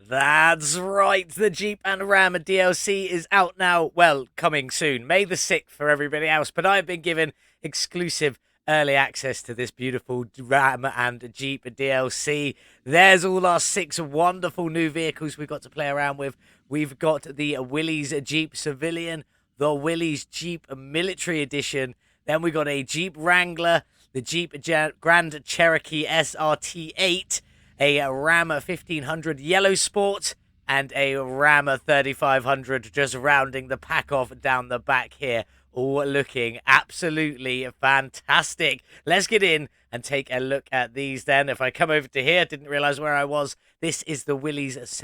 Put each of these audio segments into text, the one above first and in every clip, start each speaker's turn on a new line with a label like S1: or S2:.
S1: That's right. The Jeep and Ram DLC is out now. Well, coming soon. May the 6th for everybody else. But I've been given exclusive early access to this beautiful Ram and Jeep DLC. There's all our 6 wonderful new vehicles we've got to play around with. We've got the Willys Jeep Civilian, the Willys Jeep Military Edition. Then we got a Jeep Wrangler, the Jeep Grand Cherokee SRT8, a Ram 1500 Yellow Sport, and a Ram 3500, just rounding the pack off down the back here. All looking absolutely fantastic. Let's get in and take a look at these then. If I come over to here, didn't realize where I was. This is the Willys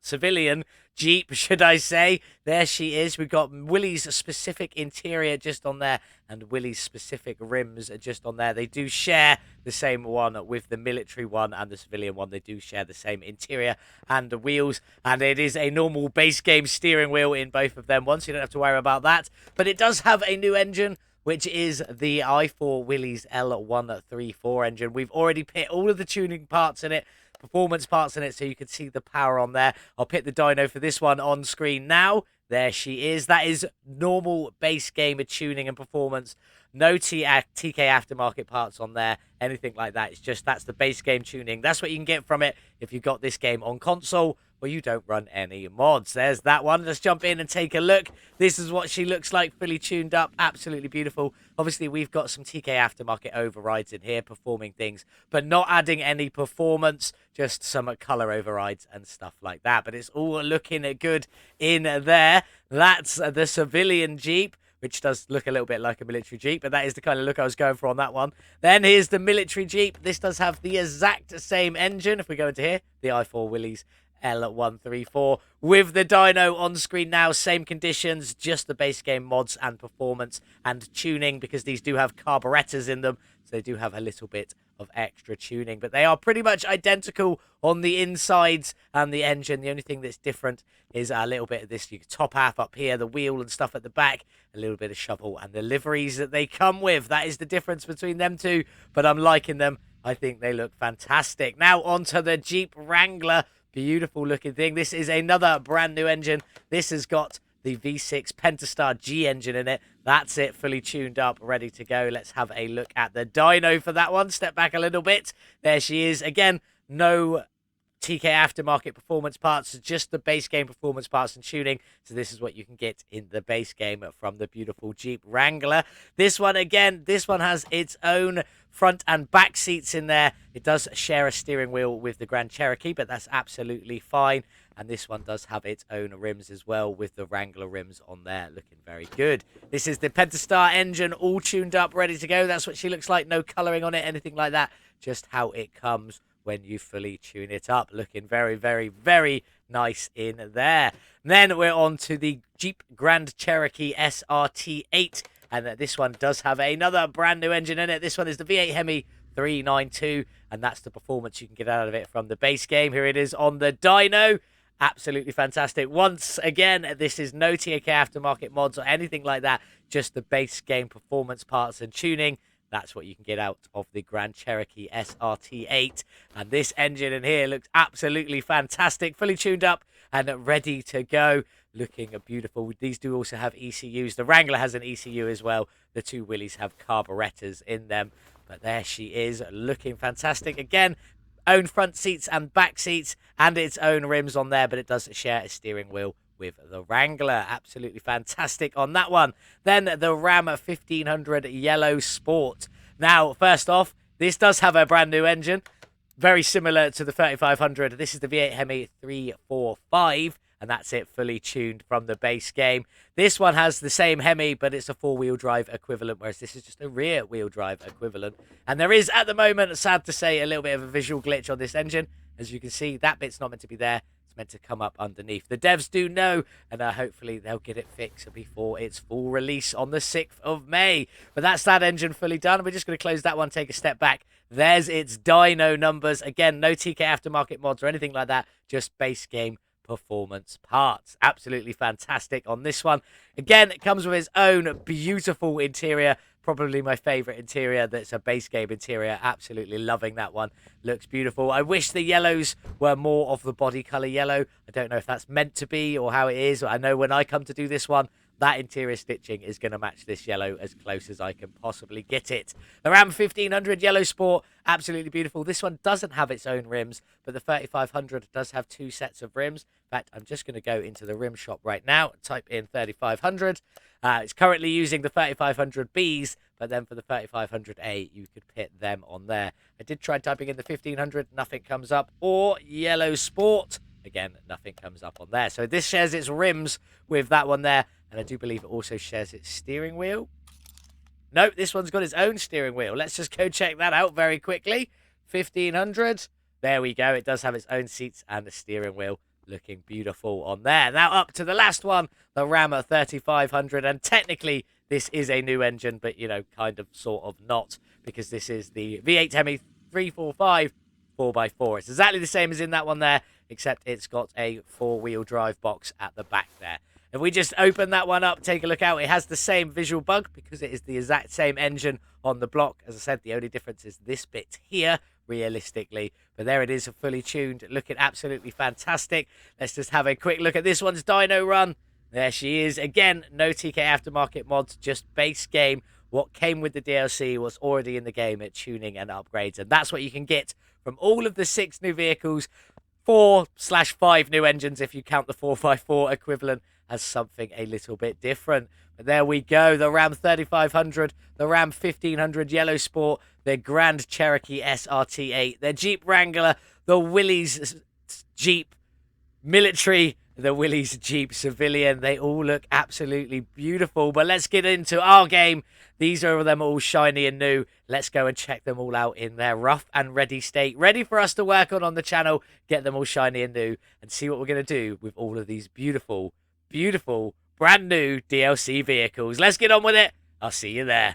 S1: Civilian Jeep, should I say. There she is. We've got Willys specific interior just on there and Willys specific rims just on there. They do share the same one with the military one and the civilian one. They do share the same interior and the wheels, and it is a normal base game steering wheel in both of them ones, so you don't have to worry about that. But it does have a new engine, which is the i4 Willys L134 engine. We've already put all of the tuning parts in it, performance parts in it, so you can see the power on there. I'll put the dyno for this one on screen now. There she is. That is normal base game tuning and performance. No TK aftermarket parts on there, anything like that. It's just that's the base game tuning. That's what you can get from it if you got this game on console where you don't run any mods. There's that one. Let's jump in and take a look. This is what she looks like, fully tuned up. Absolutely beautiful. Obviously, we've got some TK aftermarket overrides in here performing things, but not adding any performance, just some color overrides and stuff like that. But it's all looking good in there. That's the civilian Jeep, which does look a little bit like a military Jeep, but that is the kind of look I was going for on that one. Then here's the military Jeep. This does have the exact same engine. If we go into here, the i4 Willys L134 with the dyno on screen now, same conditions, just the base game mods and performance and tuning, because these do have carburetors in them, so they do have a little bit of extra tuning, but they are pretty much identical on the insides and the engine. The only thing that's different is a little bit of this top half up here, the wheel and stuff at the back, a little bit of shovel, and the liveries that they come with. That is the difference between them two, but I'm liking them. I think they look fantastic. Now onto the Jeep Wrangler. Beautiful looking thing. This is another brand new engine. This has got the V6 Pentastar G engine in it. That's it, fully tuned up, ready to go. Let's have a look at the dyno for that one. Step back a little bit. There she is. Again, no TK aftermarket performance parts, just the base game performance parts and tuning. So this is what you can get in the base game from the beautiful Jeep Wrangler. This one, again, this one has its own front and back seats in there. It does share a steering wheel with the Grand Cherokee, but that's absolutely fine. And this one does have its own rims as well, with the Wrangler rims on there, looking very good. This is the Pentastar engine, all tuned up, ready to go. That's what she looks like. No colouring on it, anything like that. Just how it comes when you fully tune it up. Looking very, very, very nice in there. And then we're on to the Jeep Grand Cherokee SRT8. And this one does have another brand new engine in it. This one is the V8 Hemi 392. And that's the performance you can get out of it from the base game. Here it is on the dyno. Absolutely fantastic. Once again, this is no TK aftermarket mods or anything like that. Just the base game performance parts and tuning. That's what you can get out of the Grand Cherokee SRT8. And this engine in here looks absolutely fantastic. Fully tuned up and ready to go. Looking beautiful. These do also have ECUs. The Wrangler has an ECU as well. The two Willys have carburetors in them. But there she is, looking fantastic. Again, own front seats and back seats and its own rims on there. But it does share a steering wheel with the Wrangler. Absolutely fantastic on that one. Then the Ram 1500 Yellow Sport. Now, first off, this does have a brand new engine, very similar to the 3500. This is the V8 Hemi 345, and that's it, fully tuned from the base game. This one has the same Hemi, but it's a four-wheel drive equivalent, whereas this is just a rear-wheel drive equivalent. And there is, at the moment, sad to say, a little bit of a visual glitch on this engine. As you can see, that bit's not meant to be there. Meant to come up underneath. The devs do know, and hopefully they'll get it fixed before its full release on the 6th of May. But that's that engine fully done. We're just going to close that one, take a step back. There's its dyno numbers. Again, no TK aftermarket mods or anything like that, just base game performance parts. Absolutely fantastic on this one. Again, it comes with its own beautiful interior, probably my favorite interior. That's a base game interior. Absolutely loving that one. Looks beautiful. I wish the yellows were more of the body color yellow. I don't know if that's meant to be or how it is. I know when I come to do this one, that interior stitching is going to match this yellow as close as I can possibly get it. The Ram 1500 Yellow Sport, absolutely beautiful. This one doesn't have its own rims, but the 3500 does have 2 sets of rims. In fact, I'm just going to go into the rim shop right now, type in 3500. It's currently using the 3500Bs, but then for the 3500A, you could pit them on there. I did try typing in the 1500, nothing comes up, or Yellow Sport. Again, nothing comes up on there. So this shares its rims with that one there. And I do believe it also shares its steering wheel. No, this one's got its own steering wheel. Let's just go check that out very quickly. 1500. There we go. It does have its own seats and a steering wheel. Looking beautiful on there. Now up to the last one, the Ram 3500. And technically, this is a new engine, but, you know, kind of, sort of not. Because this is the V8 Hemi 345 4x4. It's exactly the same as in that one there, except it's got a 4-wheel drive box at the back there. If we just open that one up, take a look out, it has the same visual bug because it is the exact same engine on the block. As I said, the only difference is this bit here, realistically. But there it is, fully tuned, looking absolutely fantastic. Let's just have a quick look at this one's dyno run. There she is. Again, no TK aftermarket mods, just base game. What came with the DLC was already in the game at tuning and upgrades. And that's what you can get from all of the 6 new vehicles. 4/5 new engines if you count the 4x4 equivalent as something a little bit different. But there we go, the Ram 3500, the Ram 1500 Yellow Sport, the Grand Cherokee SRT8, the Jeep Wrangler, the Willys Jeep Military, the Willys Jeep Civilian. They all look absolutely beautiful. But let's get into our game. These are them all shiny and new. Let's go and check them all out in their rough and ready state. Ready for us to work on the channel, get them all shiny and new, and see what we're going to do with all of these beautiful, beautiful, brand new DLC vehicles. Let's get on with it. I'll see you there.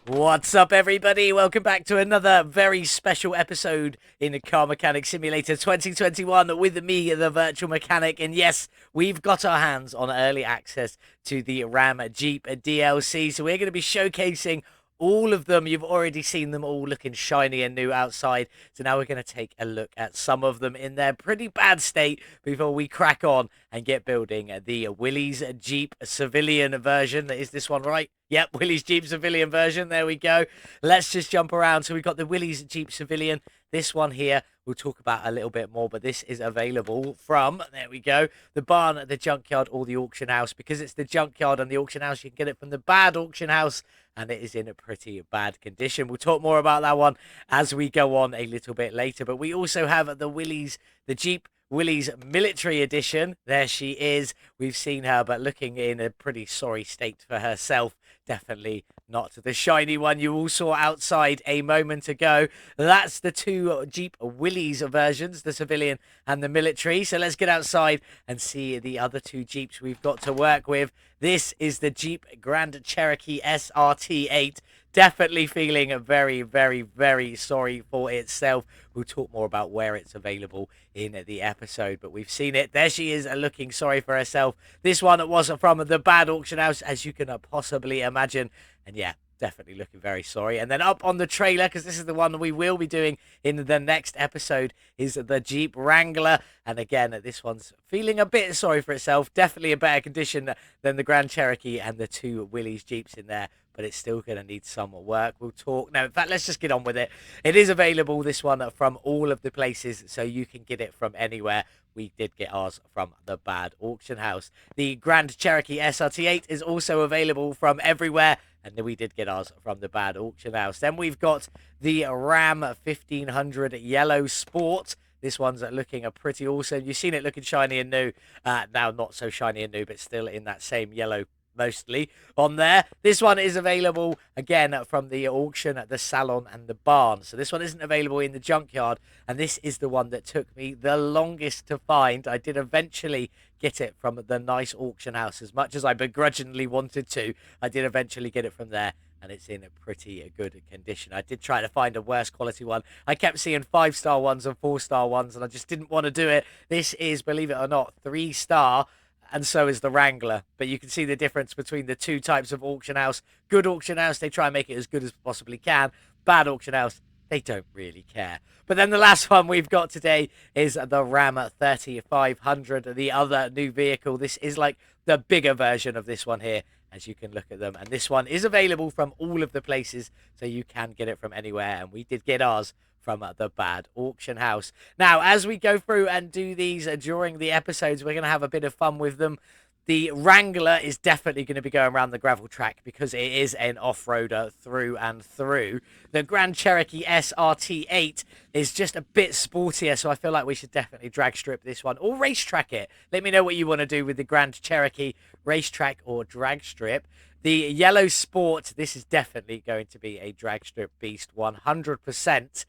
S1: What's up, everybody? Welcome back to another very special episode in the Car Mechanic Simulator 2021 with me, the Virtual Mechanic. And yes, we've got our hands on early access to the Ram Jeep DLC. So we're going to be showcasing all of them. You've already seen them all looking shiny and new outside. So now we're going to take a look at some of them in their pretty bad state before we crack on and get building the Willys Jeep Civilian version. Is this one right? Yep, Willys Jeep Civilian version. There we go. Let's just jump around. So we've got the Willys Jeep Civilian. This one here we'll talk about a little bit more, but this is available from, there we go, the barn, the junkyard, or the auction house. Because it's the junkyard and the auction house, you can get it from the bad auction house, and it is in a pretty bad condition. We'll talk more about that one as we go on a little bit later. But we also have the Jeep Willys Military Edition. There she is. We've seen her, but looking in a pretty sorry state for herself. Definitely not the shiny one you all saw outside a moment ago. That's the 2 Jeep Willys versions, the Civilian and the Military. So let's get outside and see the other 2 Jeeps we've got to work with. This is the Jeep Grand Cherokee SRT8. Definitely feeling very, very, very sorry for itself. We'll talk more about where it's available in the episode, but we've seen it. There she is, looking sorry for herself. This one wasn't from the bad auction house, as you can possibly imagine. And yeah, definitely looking very sorry. And then up on the trailer, because this is the one that we will be doing in the next episode, is the Jeep Wrangler. And again, this one's feeling a bit sorry for itself. Definitely a better condition than the Grand Cherokee and the 2 Willys Jeeps in there, but it's still going to need some work. We'll talk. No, in fact, let's just get on with it. It is available, this one, from all of the places, so you can get it from anywhere. We did get ours from the bad auction house. The Grand Cherokee SRT8 is also available from everywhere, and we did get ours from the bad auction house. Then we've got the Ram 1500 Yellow Sport. This one's looking pretty awesome. You've seen it looking shiny and new. Now, not so shiny and new, but still in that same yellow mostly on there. This one is available again from the auction, the salon, and the barn. So this one isn't available in the junkyard, and this is the one that took me the longest to find. I did eventually get it from the nice auction house. As much as I begrudgingly wanted to, I did eventually get it from there, and it's in a pretty good condition. I did try to find a worse quality one. I kept seeing 5-star ones and 4-star ones, and I just didn't want to do it. This is, believe it or not, 3-star. and so is the Wrangler. But you can see the difference between the two types of auction house. Good auction house, they try and make it as good as possibly can. Bad auction house, they don't really care. But then the last one we've got today is the Ram 3500, the other new vehicle. This is like the bigger version of this one here, as you can look at them. And this one is available from all of the places, so you can get it from anywhere. And we did get ours from the Bad Auction House. Now, as we go through and do these during the episodes, we're going to have a bit of fun with them. The Wrangler is definitely going to be going around the gravel track because it is an off-roader through and through. The Grand Cherokee SRT8 is just a bit sportier, so I feel like we should definitely drag strip this one or racetrack it. Let me know what you want to do with the Grand Cherokee, racetrack or drag strip. The Yellow Sport, this is definitely going to be a drag strip beast, 100%.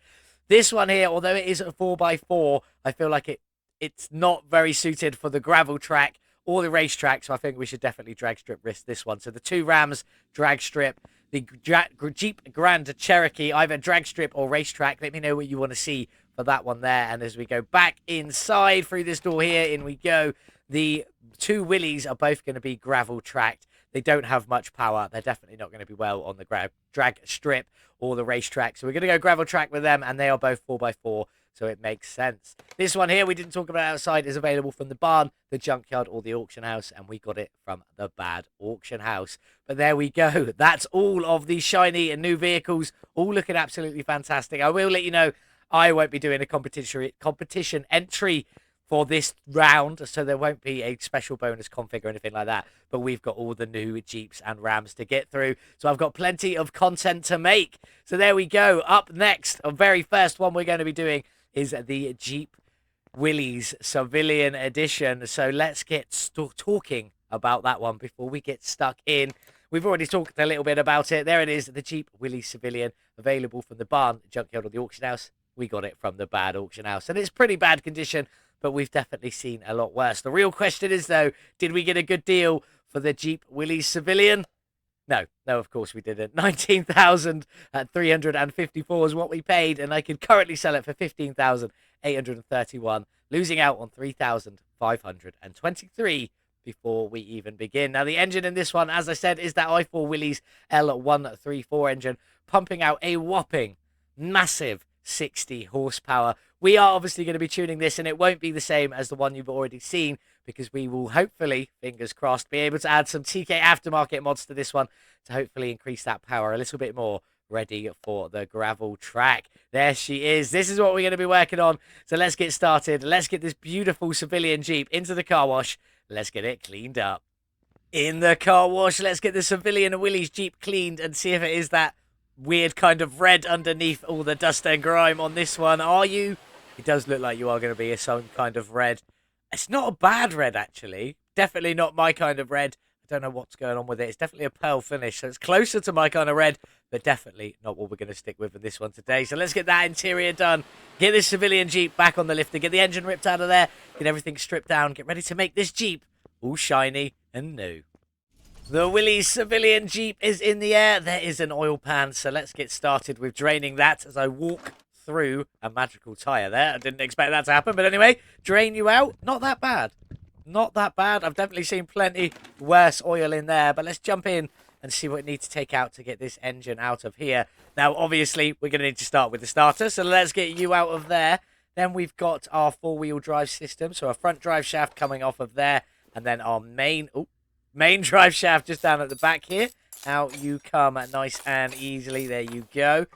S1: This one here, although it is a 4x4, I feel like it's not very suited for the gravel track or the racetrack, so I think we should definitely drag strip risk this one. So the two Rams, drag strip. The Jeep Grand Cherokee, either drag strip or racetrack. Let me know what you want to see for that one there. And as we go back inside through this door here, in we go. The two Willys are both going to be gravel tracked. They don't have much power. They're definitely not going to be well on the drag strip or the racetrack. So we're going to go gravel track with them, and they are both 4x4, so it makes sense. This one here, we didn't talk about outside, is available from the barn, the junkyard, or the auction house, and we got it from the Bad Auction House. But there we go. That's all of these shiny and new vehicles, all looking absolutely fantastic. I will let you know I won't be doing a competition entry for this round, so there won't be a special bonus config or anything like that, but we've got all the new Jeeps and Rams to get through, so I've got plenty of content to make. So there we go. Up next, the very first one we're going to be doing is the Jeep Willys Civilian Edition, so let's get talking about that one before we get stuck in. We've already talked a little bit about it. There it is, the Jeep Willys Civilian, available from the barn, the junkyard, or the auction house. We got it from the Bad Auction House, and it's pretty bad condition, but we've definitely seen a lot worse. The real question is, though, did we get a good deal for the Jeep Willys Civilian? No, of course we didn't. 19,354 is what we paid, and I could currently sell it for 15,831, losing out on 3,523 before we even begin. Now, the engine in this one, as I said, is that i4 Willys L134 engine, pumping out a whopping massive 60 horsepower. We are obviously going to be tuning this, and it won't be the same as the one you've already seen, because we will hopefully, fingers crossed, be able to add some TK aftermarket mods to this one to hopefully increase that power a little bit more, ready for the gravel track. There she is. This is what we're going to be working on. So let's get started. Let's get this beautiful civilian Jeep into the car wash. Let's get it cleaned up. In the car wash, let's get the civilian Willys Jeep cleaned and see if it is that weird kind of red underneath all the dust and grime on this one. Are you? It does look like you are going to be some kind of red. It's not a bad red, actually. Definitely not my kind of red. I don't know what's going on with it. It's definitely a pearl finish, so it's closer to my kind of red, but definitely not what we're going to stick with in this one today. So let's get that interior done. Get this civilian Jeep back on the lifter. Get the engine ripped out of there. Get everything stripped down. Get ready to make this Jeep all shiny and new. The Willys Civilian Jeep is in the air. There is an oil pan, so let's get started with draining that as I walk through a magical tyre there. I didn't expect that to happen, but anyway, drain you out. Not that bad. Not that bad. I've definitely seen plenty worse oil in there, but let's jump in and see what we need to take out to get this engine out of here. Now, obviously, we're going to need to start with the starter, so let's get you out of there. Then we've got our four-wheel drive system, so a front drive shaft coming off of there, and then our main drive shaft just down at the back here. Out you come nice and easily. There you go.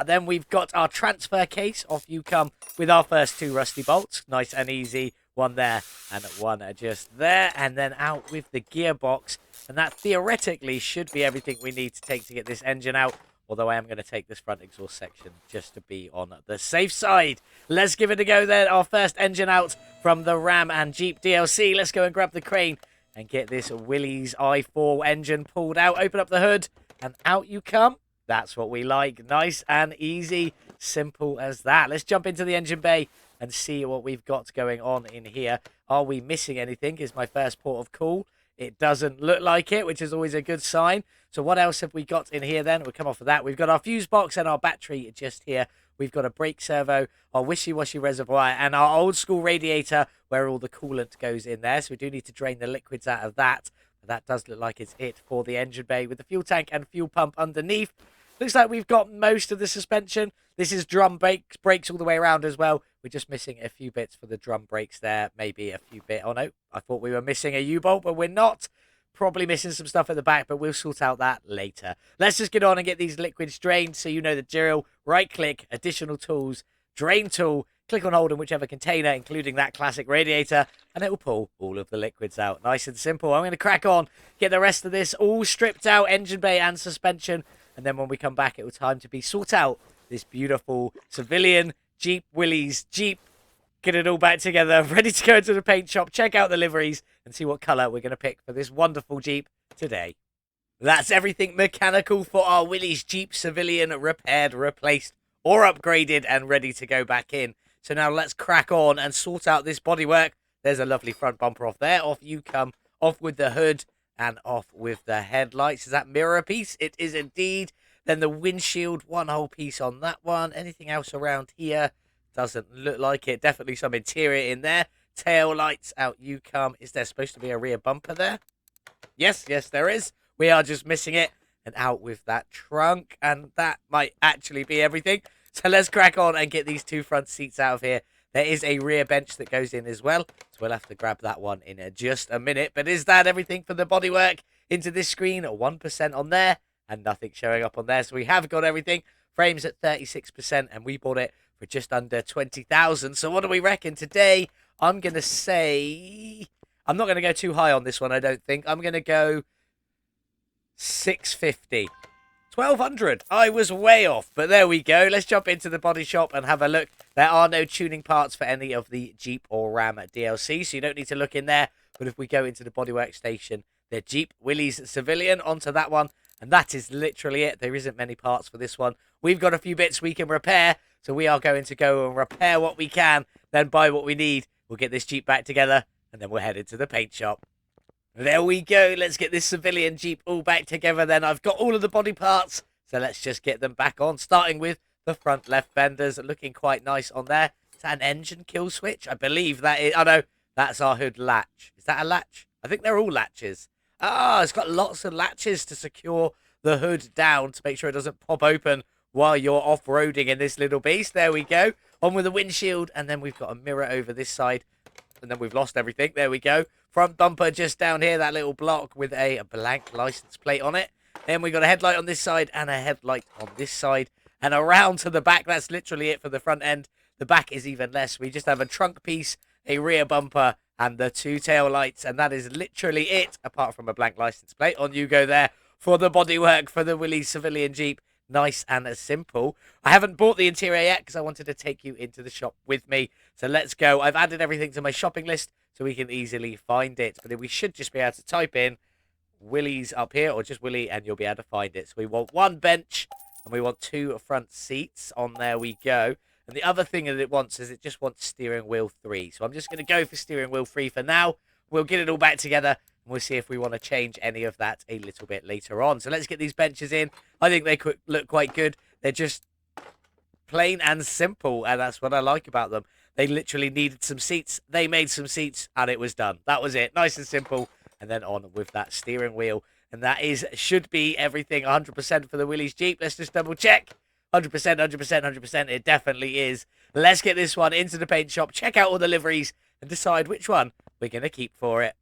S1: Then we've got our transfer case. Off you come with our first two rusty bolts. Nice and easy. One there and one just there. And then out with the gearbox. And that theoretically should be everything we need to take to get this engine out. Although I am going to take this front exhaust section just to be on the safe side. Let's give it a go then. Our first engine out from the Ram and Jeep DLC. Let's go and grab the crane and get this Willys i4 engine pulled out. Open up the hood and out you come. That's what we like. Nice and easy. Simple as that. Let's jump into the engine bay and see what we've got going on in here. Are we missing anything is my first port of call. It doesn't look like it, which is always a good sign. So what else have we got in here then? We'll come off of that. We've got our fuse box and our battery just here We've got a brake servo, our wishy-washy reservoir, and our old school radiator where all the coolant goes in there. So we do need to drain the liquids out of that. But that does look like it's it for the engine bay with the fuel tank and fuel pump underneath. Looks like we've got most of the suspension. This is drum brakes all the way around as well. We're just missing a few bits for the drum brakes there. Maybe a few bits. Oh, no. I thought we were missing a U-bolt, but we're not. Probably missing some stuff at the back, but we'll sort out that later. Let's just get on and get these liquids drained so you know the drill. Right-click, additional tools, drain tool. Click on hold in whichever container, including that classic radiator, and it will pull all of the liquids out. Nice and simple. I'm going to crack on, get the rest of this all stripped out, engine bay and suspension. And then when we come back, it will time to be sort out this beautiful civilian Jeep Willys Jeep. Get it all back together, ready to go into the paint shop, check out the liveries, and see what colour we're going to pick for this wonderful Jeep today. That's everything mechanical for our Willys Jeep Civilian, repaired, replaced, or upgraded, and ready to go back in. So now let's crack on and sort out this bodywork. There's a lovely front bumper off there. Off you come, off with the hood, and off with the headlights. Is that mirror piece? It is indeed. Then the windshield, one whole piece on that one. Anything else around here? Doesn't look like it. Definitely some interior in there. Tail lights, out you come. Is there supposed to be a rear bumper there? Yes, there is. We are just missing it. And out with that trunk. And that might actually be everything. So let's crack on and get these two front seats out of here. There is a rear bench that goes in as well. So we'll have to grab that one in just a minute. But is that everything for the bodywork? Into this screen, 1% on there. And nothing showing up on there. So we have got everything. Frames at 36%. And we bought it for just under 20,000. So what do we reckon today? I'm going to say... I'm not going to go too high on this one, I don't think. I'm going to go 650. 1,200. I was way off, but there we go. Let's jump into the body shop and have a look. There are no tuning parts for any of the Jeep or Ram DLC, so you don't need to look in there. But if we go into the bodywork station, the Jeep Willys Civilian, onto that one, and that is literally it. There isn't many parts for this one. We've got a few bits we can repair, so we are going to go and repair what we can, then buy what we need. We'll get this Jeep back together, and then we'll head into the paint shop. There we go. Let's get this civilian Jeep all back together then. I've got all of the body parts, so let's just get them back on, starting with the front left fenders, looking quite nice on there. Is that an engine kill switch? I believe that is. Oh, no, that's our hood latch. Is that a latch? I think they're all latches. Ah, it's got lots of latches to secure the hood down to make sure it doesn't pop open while you're off-roading in this little beast. There we go. On with the windshield, and then we've got a mirror over this side. And then we've lost everything. There we go. Front bumper just down here, that little block with a blank license plate on it. Then we've got a headlight on this side and a headlight on this side. And around to the back. That's literally it for the front end. The back is even less. We just have a trunk piece, a rear bumper, and the two tail lights. And that is literally it, apart from a blank license plate. On you go there for the bodywork for the Willys Civilian Jeep. Nice and simple. I haven't bought the interior yet because I wanted to take you into the shop with me. So let's go. I've added everything to my shopping list so we can easily find it. But we should just be able to type in Willys up here or just Willy and you'll be able to find it. So we want one bench and we want two front seats. On there we go. And the other thing that it wants is it just wants steering wheel 3. So I'm just going to go for steering wheel 3 for now. We'll get it all back together. We'll see if we want to change any of that a little bit later on. So let's get these benches in. I think they could look quite good. They're just plain and simple, and that's what I like about them. They literally needed some seats. They made some seats, and it was done. That was it. Nice and simple. And then on with that steering wheel. And that should be everything 100% for the Willys Jeep. Let's just double check. 100%, 100%, 100%. It definitely is. Let's get this one into the paint shop, check out all the liveries, and decide which one we're going to keep for it.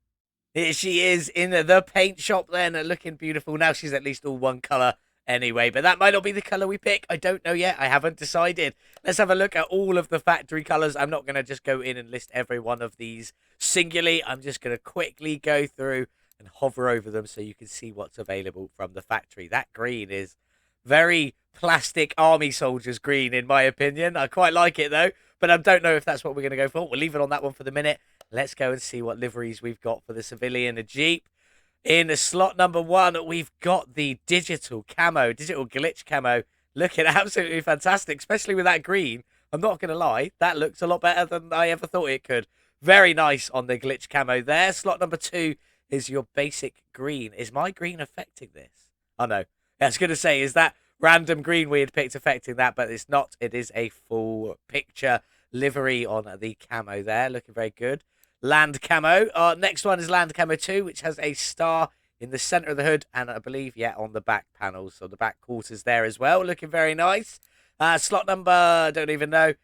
S1: Here she is in the paint shop then, looking beautiful. Now she's at least all one colour anyway, but that might not be the colour we pick. I don't know yet. I haven't decided. Let's have a look at all of the factory colours. I'm not going to just go in and list every one of these singularly. I'm just going to quickly go through and hover over them so you can see what's available from the factory. That green is very plastic army soldiers green, in my opinion. I quite like it, though, but I don't know if that's what we're going to go for. We'll leave it on that one for the minute. Let's go and see what liveries we've got for the civilian Jeep. In slot number 1, we've got the digital glitch camo. Looking absolutely fantastic, especially with that green. I'm not going to lie, that looks a lot better than I ever thought it could. Very nice on the glitch camo there. Slot number 2 is your basic green. Is my green affecting this? Oh, no. I was going to say, is that random green we had picked affecting that, but it's not. It is a full picture livery on the camo there, looking very good. Land camo. Next one is Land Camo 2, which has a star in the center of the hood, and I believe, yeah, on the back panels, so the back quarters there as well, looking very nice. Slot number, I don't even know.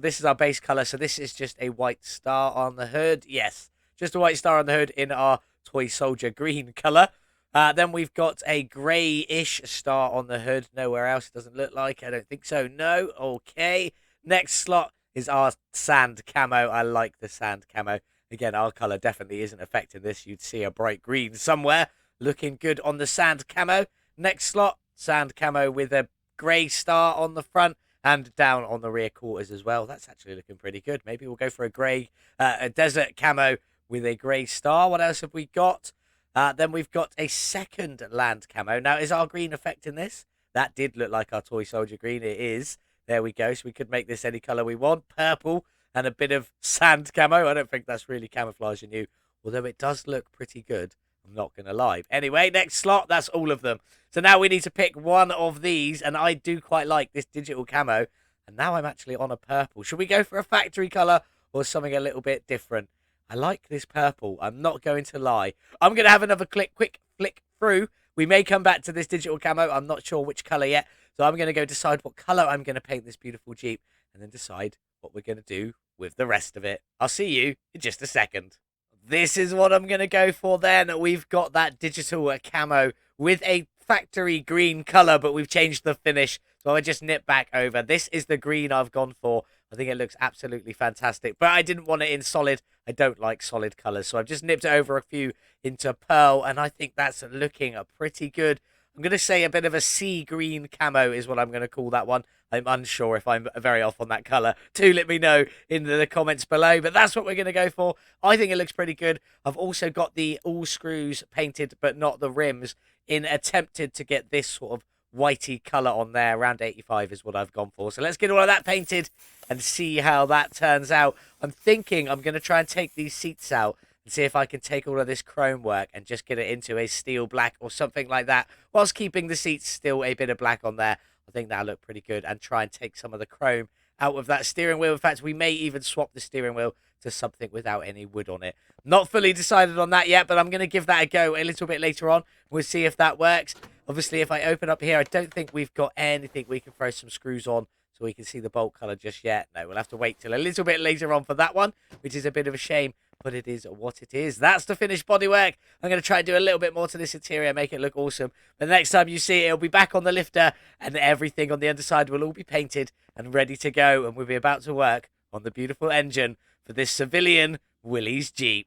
S1: This is our base color, so this is just a white star on the hood. Yes, just a white star on the hood in our toy soldier green color. Then we've got a grey-ish star on the hood. Nowhere else, it doesn't look like. I don't think so. No. Okay. Next slot is our sand camo. I like the sand camo. Again, our color definitely isn't affecting this. You'd see a bright green somewhere. Looking good on the sand camo. Next slot, sand camo with a grey star on the front and down on the rear quarters as well. That's actually looking pretty good. Maybe we'll go for a grey, a desert camo with a grey star. What else have we got? Then we've got a second land camo. Now, is our green affecting this? That did look like our toy soldier green. It is. There we go. So we could make this any color we want. Purple and a bit of sand camo. I don't think that's really camouflaging you, although it does look pretty good. I'm not going to lie. Anyway, next slot, that's all of them. So now we need to pick one of these, and I do quite like this digital camo. And now I'm actually on a purple. Should we go for a factory color or something a little bit different? I like this purple. I'm not going to lie. I'm going to have another quick flick through. We may come back to this digital camo. I'm not sure which color yet. So I'm going to go decide what color I'm going to paint this beautiful Jeep and then decide what we're going to do with the rest of it. I'll see you in just a second. This is what I'm going to go for then. We've got that digital camo with a factory green color, but we've changed the finish. So I just nip back over. This is the green I've gone for. I think it looks absolutely fantastic, but I didn't want it in solid. I don't like solid colors, so I've just nipped it over a few into pearl, and I think that's looking pretty good. I'm going to say a bit of a sea green camo is what I'm going to call that one. I'm unsure if I'm very off on that color. Do let me know in the comments below, but that's what we're going to go for. I think it looks pretty good. I've also got the all screws painted, but not the rims, in attempted to get this sort of whitey color on there. Around 85 is what I've gone for. So let's get all of that painted and see how that turns out. I'm thinking I'm going to try and take these seats out and see if I can take all of this chrome work and just get it into a steel black or something like that, whilst keeping the seats still a bit of black on there. I think that'll look pretty good, and try and take some of the chrome out of that steering wheel. In fact, we may even swap the steering wheel to something without any wood on it. Not fully decided on that yet, but I'm going to give that a go a little bit later on. We'll see if that works. Obviously, if I open up here, I don't think we've got anything we can throw some screws on so we can see the bolt color just yet. No, we'll have to wait till a little bit later on for that one, which is a bit of a shame, but it is what it is. That's the finished bodywork. I'm going to try and do a little bit more to this interior, make it look awesome. But the next time you see it, it'll be back on the lifter, and everything on the underside will all be painted and ready to go, and we'll be about to work on the beautiful engine for this civilian Willys Jeep.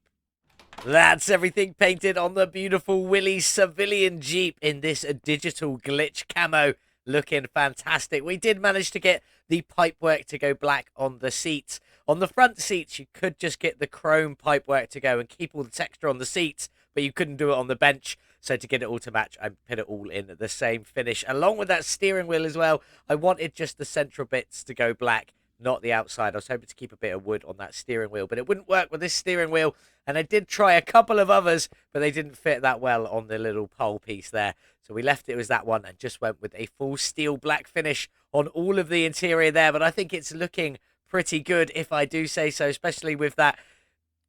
S1: That's everything painted on the beautiful Willys Civilian Jeep in this digital glitch camo. Looking fantastic. We did manage to get the pipework to go black on the seats. On the front seats, you could just get the chrome pipework to go and keep all the texture on the seats, but you couldn't do it on the bench. So to get it all to match, I put it all in the same finish. Along with that steering wheel as well, I wanted just the central bits to go black, not the outside. I was hoping to keep a bit of wood on that steering wheel, but it wouldn't work with this steering wheel. And I did try a couple of others, but they didn't fit that well on the little pole piece there. So we left it as that one and just went with a full steel black finish on all of the interior there. But I think it's looking pretty good, if I do say so, especially with that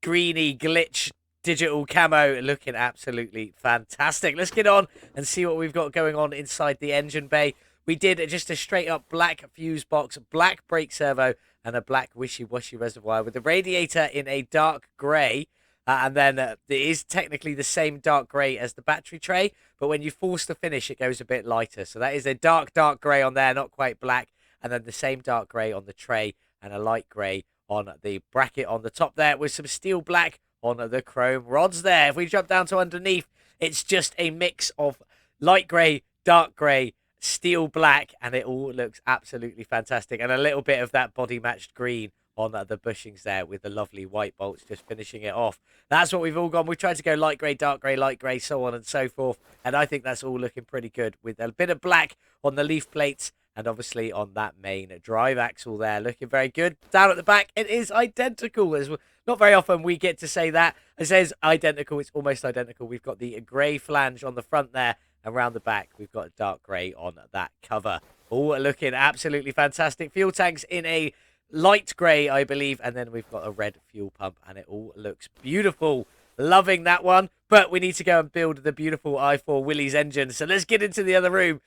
S1: greeny glitch digital camo looking absolutely fantastic. Let's get on and see what we've got going on inside the engine bay. We did just a straight up black fuse box, black brake servo, and a black wishy-washy reservoir with the radiator in a dark grey. And then it is technically the same dark grey as the battery tray, but when you force the finish, it goes a bit lighter. So that is a dark grey on there, not quite black. And then the same dark grey on the tray and a light grey on the bracket on the top there with some steel black on the chrome rods there. If we jump down to underneath, it's just a mix of light grey, dark grey, steel black, and it all looks absolutely fantastic. And a little bit of that body matched green on the bushings there with the lovely white bolts just finishing it off. That's what we've all gone. We've tried to go light grey, light grey, so on and so forth. And I think that's all looking pretty good with a bit of black on the leaf plates and obviously on that main drive axle there. Looking very good. Down at the back, it is identical. As not very often we get to say that. It says identical. It's almost identical. We've got the grey flange on the front there And around the back, we've got a dark grey on that cover. All looking absolutely fantastic. Fuel tanks in a light grey, I believe. And then we've got a red fuel pump, and it all looks beautiful. Loving that one. But we need to go and build the beautiful i4 Willys engine. So let's get into the other room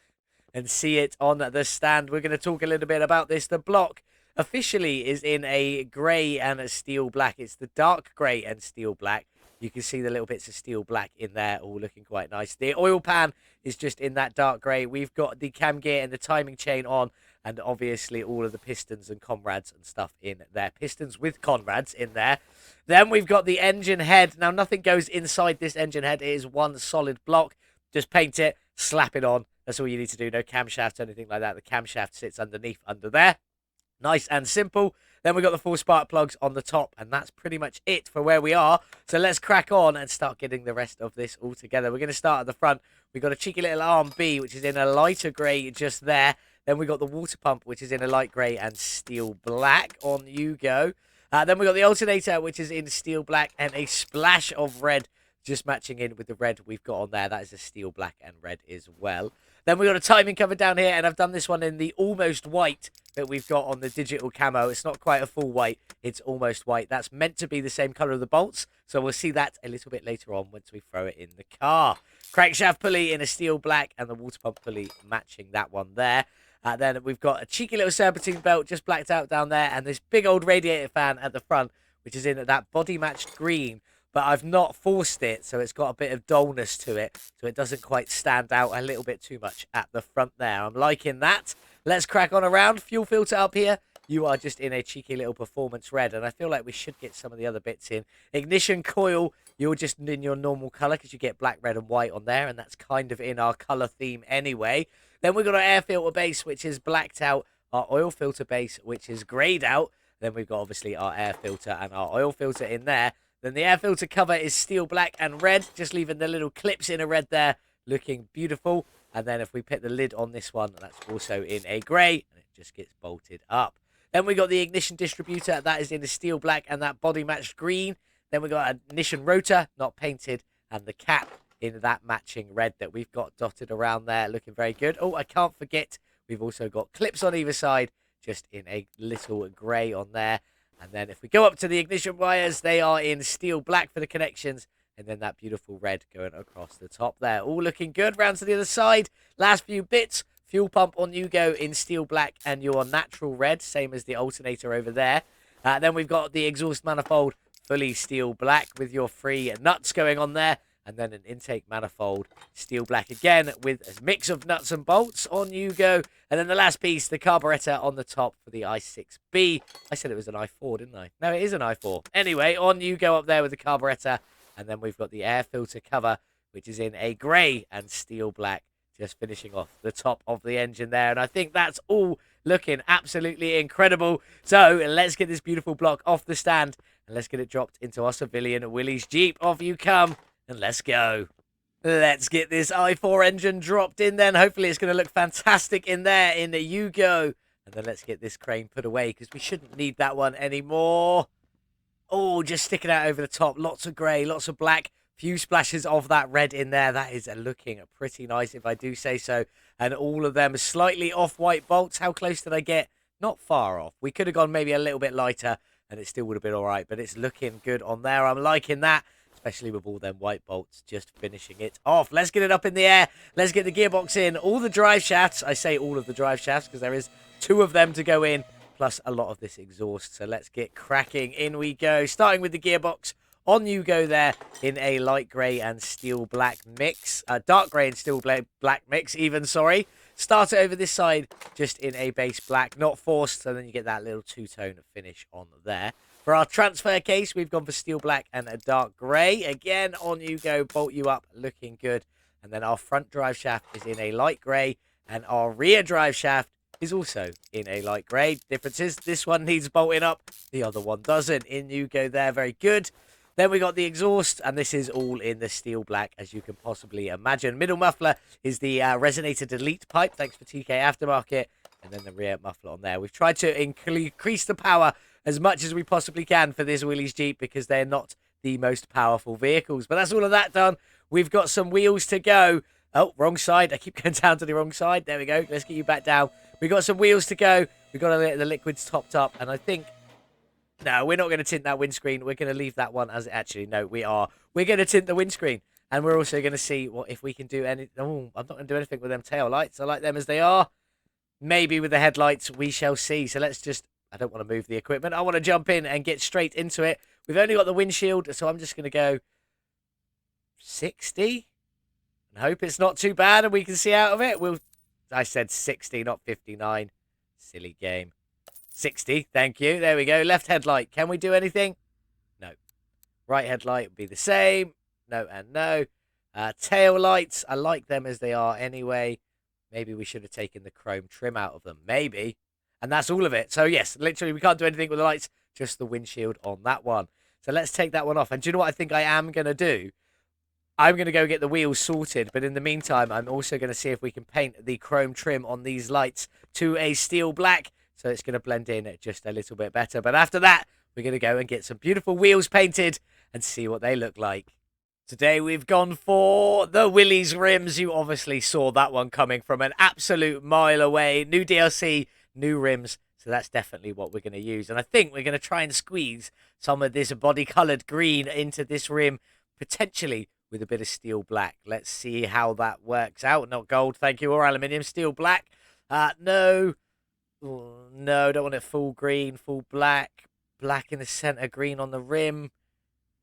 S1: and see it on the stand. We're going to talk a little bit about this. The block officially is in a grey and a steel black. It's the dark grey and steel black. You can see the little bits of steel black in there, all looking quite nice. The oil pan is just in that dark grey. We've got the cam gear and the timing chain on, and obviously all of the pistons and Conrads and stuff in there. Pistons with Conrads in there. Then we've got the engine head. Now, nothing goes inside this engine head. It is one solid block. Just paint it, slap it on. That's all you need to do. No camshaft or anything like that. The camshaft sits underneath, under there. Nice and simple. Then we've got the 4 spark plugs on the top, and that's pretty much it for where we are. So let's crack on and start getting the rest of this all together. We're going to start at the front. We've got a cheeky little arm B, which is in a lighter grey just there. Then we've got the water pump, which is in a light grey and steel black. On you go. Then we've got the alternator, which is in steel black and a splash of red, just matching in with the red we've got on there. That is a steel black and red as well. Then we've got a timing cover down here, and I've done this one in the almost white that we've got on the digital camo. It's not quite a full white. It's almost white. That's meant to be the same colour of the bolts, so we'll see that a little bit later on once we throw it in the car. Crankshaft pulley in a steel black, and the water pump pulley matching that one there. Then we've got a cheeky little serpentine belt just blacked out down there, and this big old radiator fan at the front, which is in that body-matched green. But I've not forced it, so it's got a bit of dullness to it, so it doesn't quite stand out a little bit too much at the front there. I'm liking that. Let's crack on around. Fuel filter up here. You are just in a cheeky little performance red, and I feel like we should get some of the other bits in. Ignition coil, you're just in your normal colour because you get black, red, and white on there, and that's kind of in our colour theme anyway. Then we've got our air filter base, which is blacked out. Our oil filter base, which is greyed out. Then we've got, obviously, our air filter and our oil filter in there. Then the air filter cover is steel black and red, just leaving the little clips in a red there, looking beautiful. And then if we put the lid on this one, that's also in a grey, and it just gets bolted up. Then we got the ignition distributor, that is in a steel black and that body matched green. Then we got an ignition rotor, not painted, and the cap in that matching red that we've got dotted around there, looking very good. Oh, I can't forget, we've also got clips on either side, just in a little grey on there. And then if we go up to the ignition wires, they are in steel black for the connections. And then that beautiful red going across the top there. All looking good. Round to the other side. Last few bits. Fuel pump on you go in steel black and your natural red. Same as the alternator over there. Then we've got the exhaust manifold fully steel black with your 3 nuts going on there. And then an intake manifold, steel black again, with a mix of nuts and bolts. On you go. And then the last piece, the carburetor on the top for the i6B. I said it was an i4, didn't I? No, it is an i4. Anyway, on you go up there with the carburetor. And then we've got the air filter cover, which is in a grey and steel black, just finishing off the top of the engine there. And I think that's all looking absolutely incredible. So let's get this beautiful block off the stand, and let's get it dropped into our Civilian Willys Jeep. Off you come. And let's go. Let's get this i4 engine dropped in then. Hopefully it's going to look fantastic in there. In the you go. And then let's get this crane put away because we shouldn't need that one anymore. Oh, just sticking out over the top. Lots of grey, lots of black. Few splashes of that red in there. That is looking pretty nice if I do say so. And all of them slightly off-white bolts. How close did I get? Not far off. We could have gone maybe a little bit lighter and it still would have been all right. But it's looking good on there. I'm liking that. Especially with all them white bolts just finishing it off. Let's get it up in the air. Let's get the gearbox in. All the drive shafts. I say all of the drive shafts because there is 2 of them to go in, plus a lot of this exhaust. So let's get cracking. In we go. Starting with the gearbox. On you go there in a light grey and steel black mix. Dark grey and steel black mix even, sorry. Start it over this side just in a base black. Not forced, so then you get that little 2-tone finish on there. For our transfer case, we've gone for steel black and a dark grey. Again, on you go, bolt you up, looking good. And then our front drive shaft is in a light grey, and our rear drive shaft is also in a light grey. Difference is this one needs bolting up, the other one doesn't. In you go there, very good. Then we got the exhaust, and this is all in the steel black, as you can possibly imagine. Middle muffler is the resonator delete pipe, thanks for TK Aftermarket. And then the rear muffler on there. We've tried to increase the power as much as we possibly can for this Willys Jeep because they're not the most powerful vehicles. But that's all of that done. We've got some wheels to go. Oh, wrong side. I keep going down to the wrong side. There we go. Let's get you back down. We got some wheels to go. We got the liquids topped up, and I think no, we're not going to tint that windscreen. We're going to leave that one as actually. No, we are. We're going to tint the windscreen, and we're also going to see what if we can do any. Oh, I'm not going to do anything with them tail lights. I like them as they are. Maybe with the headlights, we shall see. So let's just. I don't want to move the equipment. I want to jump in and get straight into it. We've only got the windshield, so I'm just going to go 60 and hope it's not too bad and we can see out of it. I said 60, not 59. Silly game. 60, thank you. There we go. Left headlight. Can we do anything? No. Right headlight would be the same. No and no. Tail lights. I like them as they are anyway. Maybe we should have taken the chrome trim out of them. Maybe. And that's all of it. So, yes, literally, we can't do anything with the lights. Just the windshield on that one. So, let's take that one off. And do you know what I think I am going to do? I'm going to go get the wheels sorted. But in the meantime, I'm also going to see if we can paint the chrome trim on these lights to a steel black. So, it's going to blend in just a little bit better. But after that, we're going to go and get some beautiful wheels painted and see what they look like. Today, we've gone for the Willys rims. You obviously saw that one coming from an absolute mile away. New DLC. New rims, so that's definitely what we're going to use. And I think we're going to try and squeeze some of this body-coloured green into this rim, potentially with a bit of steel black. Let's see how that works out. Not gold, thank you, or aluminium. Steel black. No. No, don't want it full green, full black. Black in the centre, green on the rim.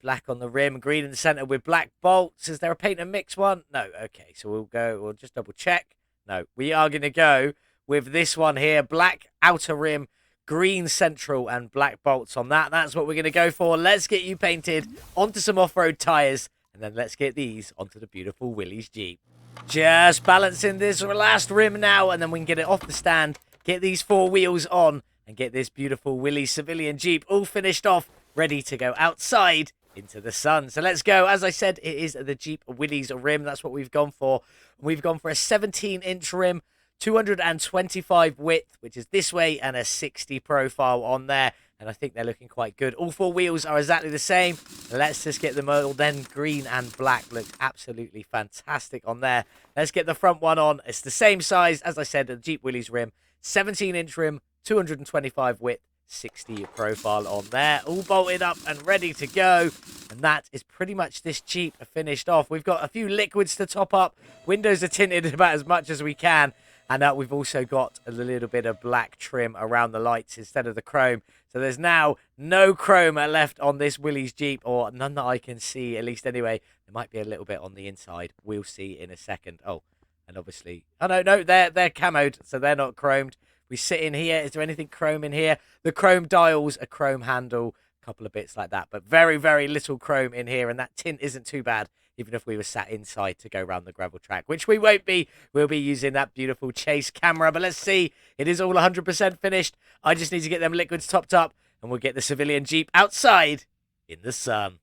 S1: Black on the rim, green in the centre with black bolts. Is there a paint and mix one? No, okay, so we'll just double check. No, we are going to go with this one here, black outer rim, green central, and black bolts on that. That's what we're going to go for. Let's get you painted onto some off-road tyres, and then let's get these onto the beautiful Willys Jeep. Just balancing this last rim now, and then we can get it off the stand, get these 4 wheels on, and get this beautiful Willys Civilian Jeep all finished off, ready to go outside into the sun. So let's go. As I said, it is the Jeep Willys rim. That's what we've gone for. We've gone for a 17-inch rim, 225 width, which is this way, and a 60 profile on there. And I think they're looking quite good. All 4 wheels are exactly the same. Let's just get them all. Then green and black look absolutely fantastic on there. Let's get the front one on. It's the same size, as I said, the Jeep Willys rim. 17-inch rim, 225 width, 60 profile on there. All bolted up and ready to go. And that is pretty much this Jeep finished off. We've got a few liquids to top up. Windows are tinted about as much as we can. And we've also got a little bit of black trim around the lights instead of the chrome. So there's now no chrome left on this Willys Jeep, or none that I can see, at least anyway. There might be a little bit on the inside. We'll see in a second. Oh, and obviously... Oh, no, they're camoed, so they're not chromed. We sit in here. Is there anything chrome in here? The chrome dials, a chrome handle, a couple of bits like that. But very, very little chrome in here, and that tint isn't too bad. Even if we were sat inside to go around the gravel track, which we won't be. We'll be using that beautiful chase camera. But let's see. It is all 100% finished. I just need to get them liquids topped up, and we'll get the Civilian Jeep outside in the sun.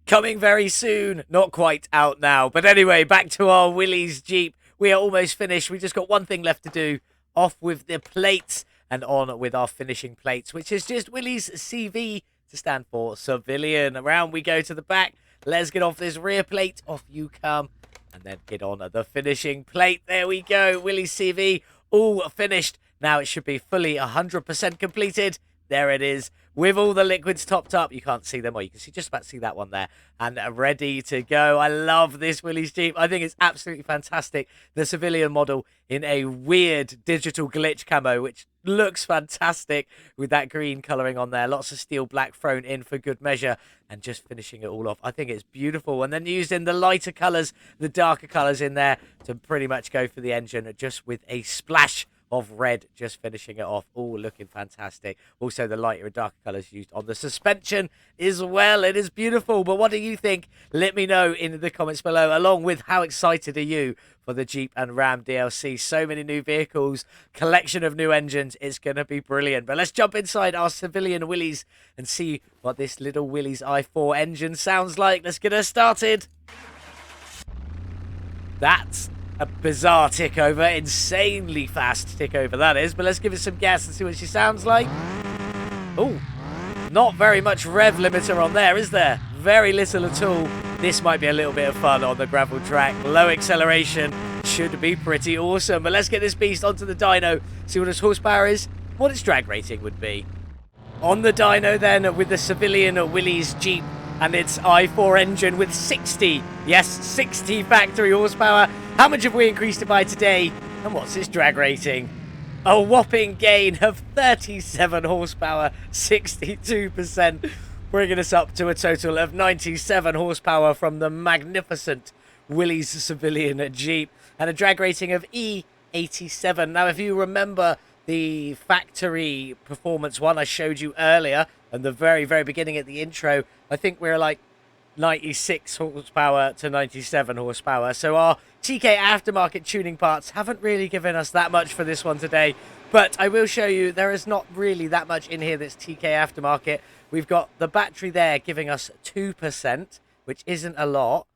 S1: Coming very soon. Not quite out now. But anyway, back to our Willys Jeep. We are almost finished. We just got one thing left to do. Off with the plates and on with our finishing plates, which is just Willys CV to stand for Civilian. Around we go to the back. Let's get off this rear plate. Off you come. And then get on the finishing plate. There we go. Willys CV all finished. Now it should be fully 100% completed. There it is. With all the liquids topped up. You can't see them. Or you can see just about see that one there. And ready to go. I love this Willys Jeep. I think it's absolutely fantastic. The Civilian model in a weird digital glitch camo, which looks fantastic with that green colouring on there. Lots of steel black thrown in for good measure. And just finishing it all off. I think it's beautiful. And then using the lighter colours, the darker colours in there to pretty much go for the engine just with a splash of red, just finishing it off. All looking fantastic. Also the lighter and darker colours used on the suspension as well. It is beautiful. But what do you think? Let me know in the comments below, along with how excited are you for the Jeep and Ram DLC. So many new vehicles, collection of new engines. It's going to be brilliant. But let's jump inside our Civilian Willys and see what this little Willys i4 engine sounds like. Let's get her started. That's a bizarre tick over, insanely fast tick over that is, but let's give it some gas and see what she sounds like. Oh, not very much rev limiter on there, is there? Very little at all. This might be a little bit of fun on the gravel track. Low acceleration, should be pretty awesome. But let's get this beast onto the dyno, see what its horsepower is, what its drag rating would be. On the dyno then, with the Civilian Willys Jeep and its i4 engine with 60, yes, 60 factory horsepower. How much have we increased it by today? And what's its drag rating? A whopping gain of 37 horsepower, 62%, bringing us up to a total of 97 horsepower from the magnificent Willys Civilian Jeep, and a drag rating of E87. Now, if you remember the factory performance one I showed you earlier, and the very, very beginning at the intro, I think we're like 96 horsepower to 97 horsepower. So our TK aftermarket tuning parts haven't really given us that much for this one today. But I will show you there is not really that much in here that's TK aftermarket. We've got the battery there giving us 2%, which isn't a lot.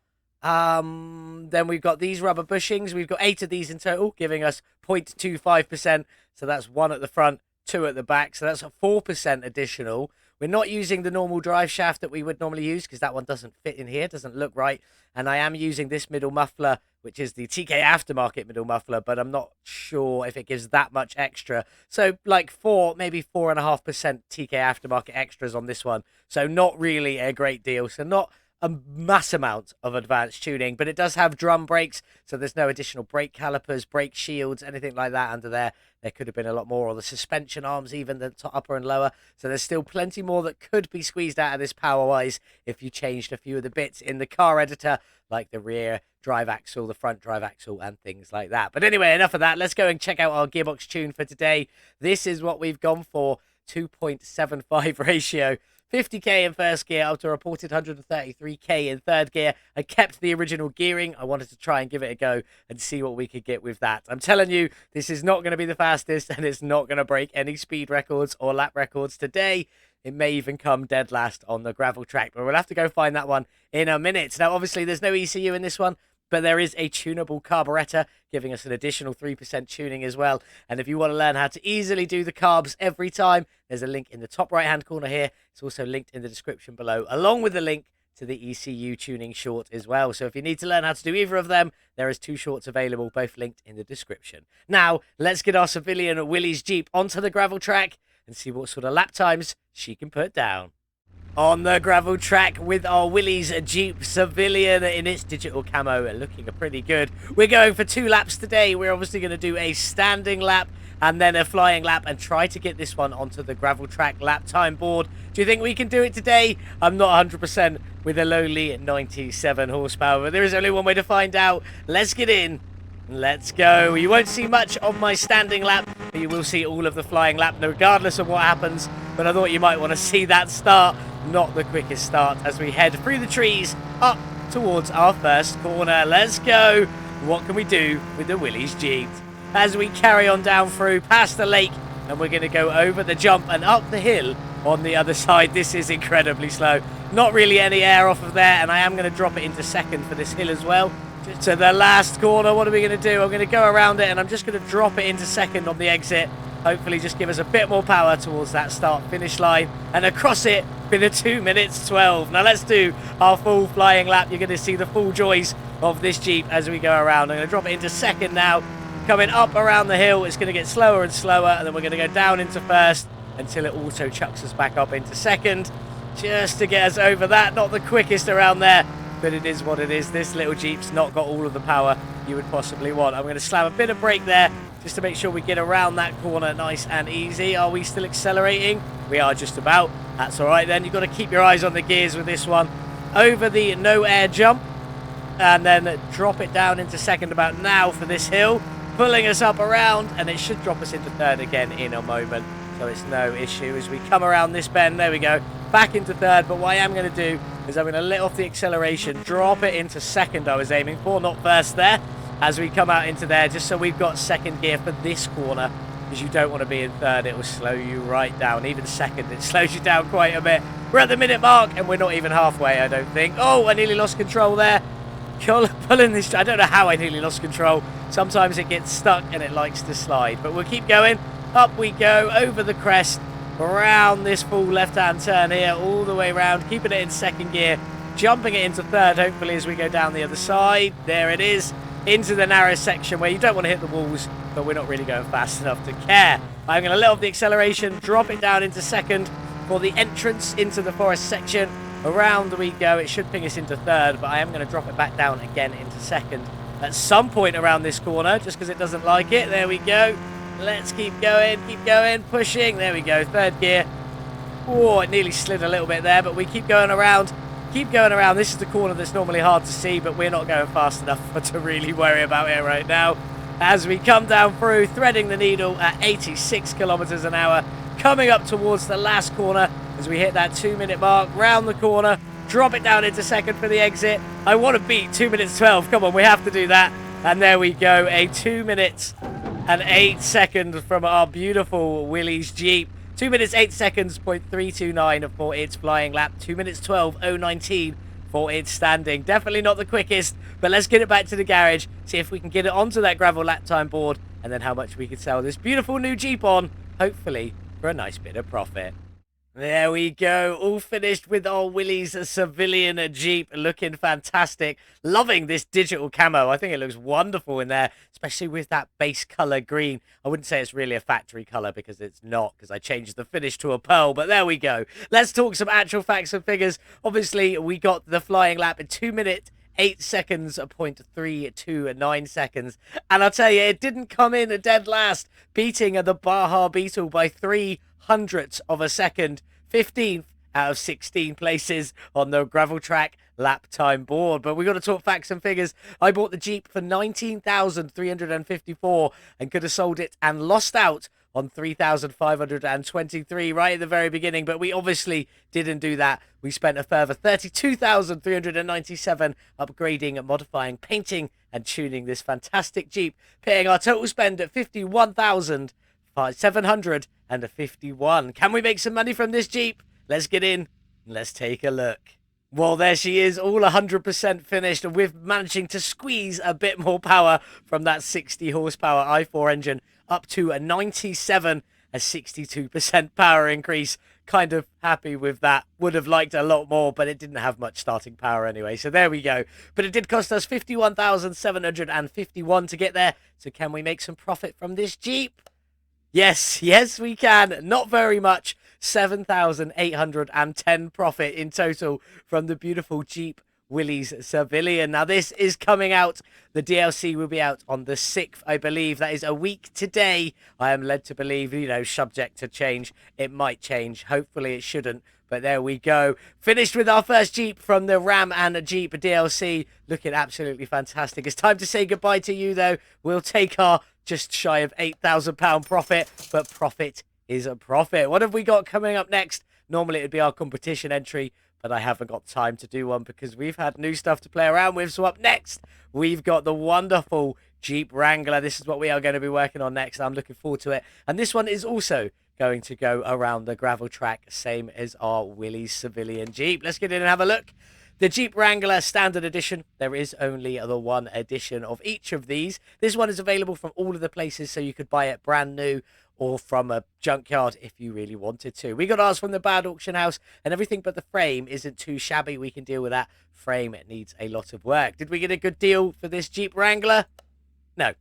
S1: Then we've got these rubber bushings. We've got 8 of these in total, giving us 0.25%. So that's 1 at the front, 2 at the back. So that's a 4% additional. We're not using the normal drive shaft that we would normally use because that one doesn't fit in here, doesn't look right. And I am using this middle muffler, which is the TK aftermarket middle muffler, but I'm not sure if it gives that much extra. So like maybe 4.5% TK aftermarket extras on this one. So not really a great deal. So not a mass amount of advanced tuning, but it does have drum brakes, so there's no additional brake calipers, brake shields, anything like that under there. There could have been a lot more, or the suspension arms, even the upper and lower. So there's still plenty more that could be squeezed out of this power-wise if you changed a few of the bits in the car editor, like the rear drive axle, the front drive axle, and things like that. But anyway, enough of that. Let's go and check out our gearbox tune for today. This is what we've gone for, 2.75 ratio. 50k in first gear up to a reported 133k in third gear. I kept the original gearing. I wanted to try and give it a go and see what we could get with that. I'm telling you, this is not going to be the fastest, and it's not going to break any speed records or lap records today. It may even come dead last on the gravel track, but we'll have to go find that one in a minute. Now, obviously, there's no ECU in this one, but there is a tunable carburetor giving us an additional 3% tuning as well. And if you want to learn how to easily do the carbs every time, there's a link in the top right hand corner here. It's also linked in the description below, along with the link to the ECU tuning short as well. So if you need to learn how to do either of them, there is 2 shorts available, both linked in the description. Now, let's get our Civilian Willys Jeep onto the gravel track and see what sort of lap times she can put down. On the gravel track with our Willys Jeep Civilian in its digital camo, looking pretty good. We're going for 2 laps today. We're obviously going to do a standing lap and then a flying lap and try to get this one onto the gravel track lap time board. Do you think we can do it today? I'm not 100% with a lowly 97 horsepower, but there is only one way to find out. Let's get in. Let's go. You won't see much of my standing lap, but you will see all of the flying lap, regardless of what happens. But I thought you might want to see that start. Not the quickest start as we head through the trees up towards our first corner. Let's go. What can we do with the Willys Jeep? As we carry on down through past the lake, and we're going to go over the jump and up the hill on the other side. This is incredibly slow. Not really any air off of there, and I am going to drop it into second for this hill as well. Just to the last corner. What are we going to do? I'm going to go around it, and I'm just going to drop it into second on the exit. Hopefully just give us a bit more power towards that start-finish line, and across it in a 2 minutes 12. Now let's do our full flying lap. You're going to see the full joys of this Jeep as we go around. I'm going to drop it into second now. Coming up around the hill, it's going to get slower and slower, and then we're going to go down into first until it also chucks us back up into second, just to get us over that. Not the quickest around there, but it is what it is. This little Jeep's not got all of the power you would possibly want. I'm going to slam a bit of brake there just to make sure we get around that corner nice and easy. Are we still accelerating? We are just about. That's all right then. You've got to keep your eyes on the gears with this one. Over the no air jump, and then drop it down into second about now for this hill, pulling us up around, and it should drop us into third again in a moment. So it's no issue as we come around this bend. There we go. Back into third, but what I am going to do is I'm going to let off the acceleration, drop it into second I was aiming for, not first there, as we come out into there, just so we've got second gear for this corner, because you don't want to be in third. It will slow you right down. Even second, it slows you down quite a bit. We're at the minute mark, and we're not even halfway, I don't think. Oh, I nearly lost control there. Pulling this, I don't know how I nearly lost control. Sometimes it gets stuck and it likes to slide, but we'll keep going. Up we go, over the crest, around this full left-hand turn here, all the way around, keeping it in second gear, jumping it into third, hopefully, as we go down the other side. There it is. into the narrow section where you don't want to hit the walls, but we're not really going fast enough to care. I'm going to let off the acceleration, drop it down into second for the entrance into the forest section. Around we go. It should ping us into third, but I am going to drop it back down again into second at some point around this corner, just because it doesn't like it. There we go. Let's keep going, pushing. There we go, third gear. Oh, it nearly slid a little bit there, but we keep going around. Keep going around. This is the corner that's normally hard to see, but we're not going fast enough to really worry about it right now. As we come down through, threading the needle at 86 kilometers an hour, coming up towards the last corner as we hit that 2-minute mark, round the corner, drop it down into second for the exit. I want to beat 2 minutes 12. Come on, we have to do that. And there we go, a 2 minutes and 8 seconds from our beautiful Willys Jeep. 2 minutes 8 seconds, 0.329 for its flying lap. 2 minutes 12.019 for its standing. Definitely not the quickest, but let's get it back to the garage, see if we can get it onto that gravel lap time board, and then how much we can sell this beautiful new Jeep on, hopefully for a nice bit of profit. There we go, all finished with our Willys Civilian Jeep, looking fantastic. Loving this digital camo. I think it looks wonderful in there, especially with that base color green. I wouldn't say it's really a factory color because it's not, because I changed the finish to a pearl, but there we go. Let's talk some actual facts and figures. Obviously, we got the flying lap in 2 minutes 8 seconds, 0.329 seconds. And I'll tell you, it didn't come in a dead last, beating the Baja Beetle by 300ths of a second. 15th out of 16 places on the gravel track lap time board. But we got to talk facts and figures. I bought the Jeep for $19,354 and could have sold it and lost out on $3,523 right at the very beginning, but we obviously didn't do that. We spent a further $32,397 upgrading, modifying, painting and tuning this fantastic Jeep, paying our total spend at $51,751. Can we make some money from this Jeep? Let's get in. Let's take a look. Well, there she is, all 100% finished, and we're managing to squeeze a bit more power from that 60 horsepower i4 engine up to a 97, a 62% power increase. Kind of happy with that. Would have liked a lot more, but it didn't have much starting power anyway. So there we go. But it did cost us $51,751 to get there. So can we make some profit from this Jeep? Yes, we can. Not very much. 7,810 profit in total from the beautiful Jeep Willys Civilian. Now, this is coming out. The DLC will be out on the 6th, I believe. That is a week today. I am led to believe, subject to change. It might change. Hopefully it shouldn't. But there we go. Finished with our first Jeep from the Ram and Jeep DLC. Looking absolutely fantastic. It's time to say goodbye to you, though. We'll take our just shy of £8,000 profit. But profit is a profit. What have we got coming up next? Normally it would be our competition entry, but I haven't got time to do one because we've had new stuff to play around with. So up next, we've got the wonderful Jeep Wrangler. This is what we are going to be working on next. I'm looking forward to it. And this one is also going to go around the gravel track, same as our Willys Civilian Jeep. Let's get in and have a look. The Jeep Wrangler Standard Edition. There is only the one edition of each of these. This one is available from all of the places, so you could buy it brand new or from a junkyard if you really wanted to. We got ours from the Bad Auction House, and everything but the frame isn't too shabby. We can deal with that. Frame, it needs a lot of work. Did we get a good deal for this Jeep Wrangler? No.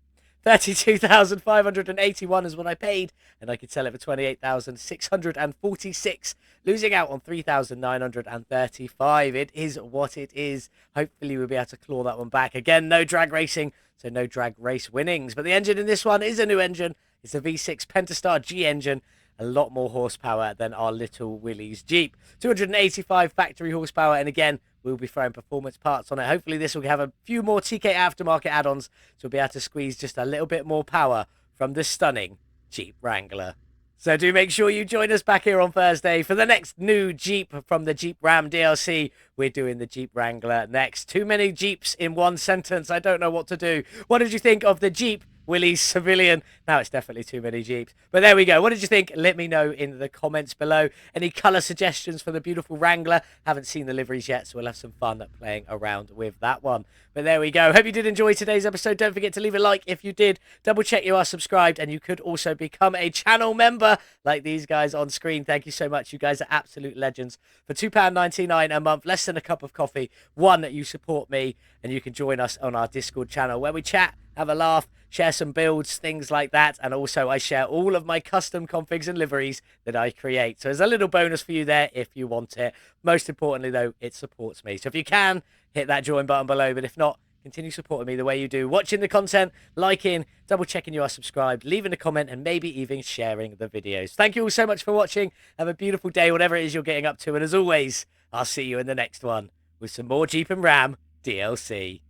S1: 32,581 is what I paid, and I could sell it for 28,646, losing out on 3,935. It is what it is. Hopefully we'll be able to claw that one back. Again, no drag racing, so no drag race winnings. But the engine in this one is a new engine. It's a V6 Pentastar G engine, a lot more horsepower than our little Willys Jeep. 285 factory horsepower, and again, we'll be throwing performance parts on it. Hopefully this will have a few more TK aftermarket add-ons, so we'll be able to squeeze just a little bit more power from the stunning Jeep Wrangler. So do make sure you join us back here on Thursday for the next new Jeep from the Jeep Ram DLC. We're doing the Jeep Wrangler next. Too many Jeeps in one sentence. I don't know what to do. What did you think of the Jeep Willys Civilian. Now it's definitely too many Jeeps. But there we go. What did you think? Let me know in the comments below. Any colour suggestions for the beautiful Wrangler? Haven't seen the liveries yet, so we'll have some fun playing around with that one. But there we go. Hope you did enjoy today's episode. Don't forget to leave a like if you did. Double check you are subscribed, and you could also become a channel member like these guys on screen. Thank you so much. You guys are absolute legends. For £2.99 a month, less than a cup of coffee, you support me, and you can join us on our Discord channel where we chat, have a laugh, share some builds, things like that. And also I share all of my custom configs and liveries that I create. So there's a little bonus for you there if you want it. Most importantly, though, it supports me. So if you can, hit that join button below. But if not, continue supporting me the way you do. Watching the content, liking, double checking you are subscribed, leaving a comment, and maybe even sharing the videos. Thank you all so much for watching. Have a beautiful day, whatever it is you're getting up to. And as always, I'll see you in the next one with some more Jeep and Ram DLC.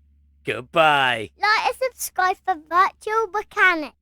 S1: Goodbye.
S2: Like and subscribe for Virtual Mechanic.